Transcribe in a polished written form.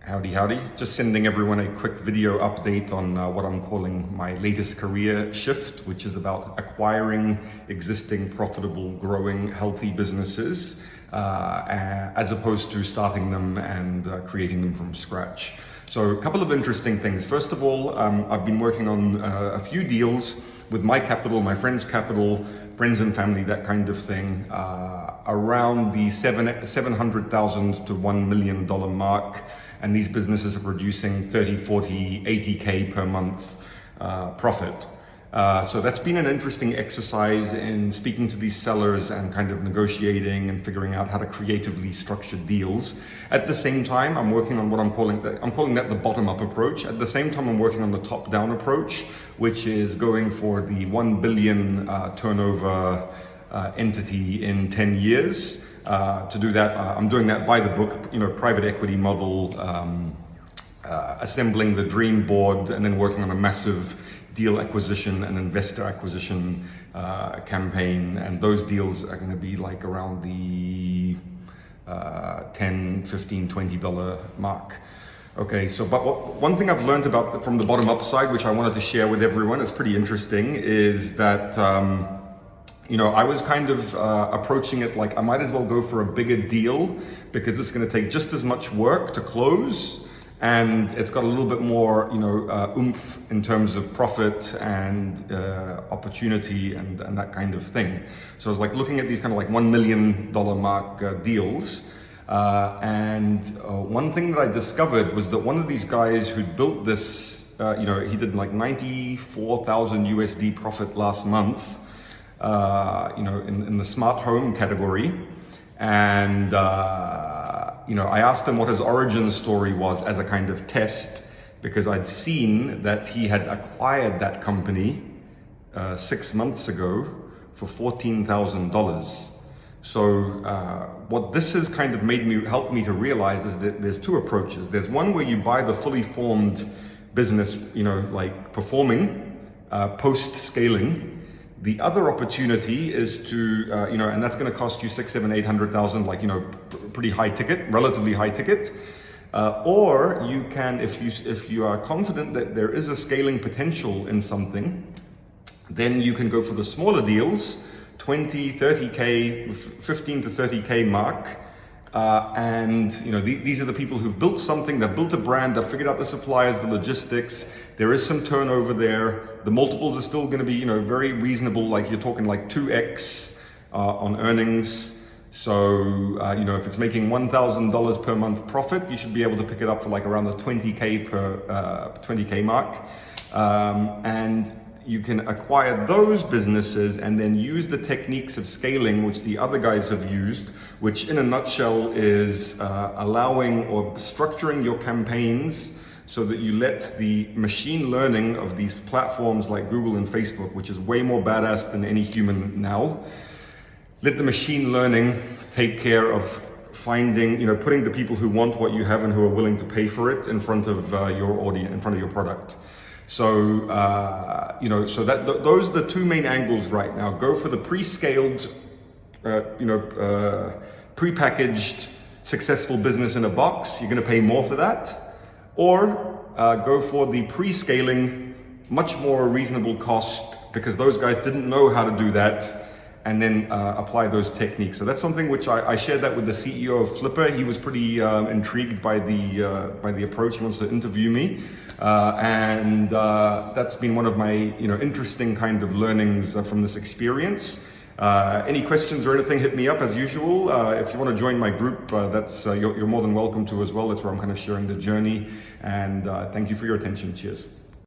Howdy, howdy. Just sending everyone a quick video update on what I'm calling my latest career shift, which is about acquiring existing, profitable, growing, healthy businesses as opposed to starting them and creating them from scratch. So a couple of interesting things. First of all, I've been working on a few deals with my capital, my friends' capital, friends and family, that kind of thing, around the $700,000 to $1 million mark. And these businesses are producing 30, 40, 80K per month profit. So that's been an interesting exercise in speaking to these sellers and kind of negotiating and figuring out how to creatively structure deals. At the same time, I'm working on what I'm calling that the bottom-up approach. At the same time, I'm working on the top-down approach, which is going for the 1 billion turnover entity in 10 years. To do that, I'm doing that by the book, private equity model, assembling the dream board, and then working on a massive deal acquisition and investor acquisition campaign. And those deals are going to be like around the $10, $15, $20 mark. Okay, so but one thing I've learned about from the bottom up side, which I wanted to share with everyone, it's pretty interesting, is that I was kind of approaching it like I might as well go for a bigger deal because it's going to take just as much work to close, and it's got a little bit more, oomph in terms of profit and opportunity and that kind of thing. So I was like looking at these kind of like $1 million mark deals. And one thing that I discovered was that one of these guys who built this, he did like 94,000 USD profit last month, in the smart home category. And, I asked him what his origin story was as a kind of test, because I'd seen that he had acquired that company 6 months ago for $14,000. So what this has kind of helped me to realize is that there's two approaches. There's one where you buy the fully formed business, like performing, post-scaling. The other opportunity is to, and that's going to cost you $600,000, $700,000, $800,000, like, pretty high ticket, relatively high ticket. Or you can, if you are confident that there is a scaling potential in something, then you can go for the smaller deals, 20, 30K, 15 to 30K mark. And these are the people who've built something, they've built a brand, they've figured out the suppliers, the logistics, there is some turnover there, the multiples are still going to be very reasonable, like you're talking like 2x on earnings. So if it's making $1,000 per month profit, you should be able to pick it up for like around the 20K mark. And you can acquire those businesses and then use the techniques of scaling which the other guys have used, which in a nutshell is allowing or structuring your campaigns so that you let the machine learning of these platforms like Google and Facebook, which is way more badass than any human now, let the machine learning take care of finding, putting the people who want what you have and who are willing to pay for it in front of your audience, in front of your product. So, so that those are the two main angles right now. Go for the pre-scaled, pre-packaged, successful business in a box. You're going to pay more for that. Or go for the pre-scaling, much more reasonable cost, because those guys didn't know how to do that, and then apply those techniques. So that's something which I shared that with the CEO of Flipper. He was pretty intrigued by the approach. He wants to interview me, and that's been one of my interesting kind of learnings from this experience. Any questions or anything, hit me up as usual. If you want to join my group, that's you're more than welcome to as well. That's where I'm kind of sharing the journey. And thank you for your attention. Cheers.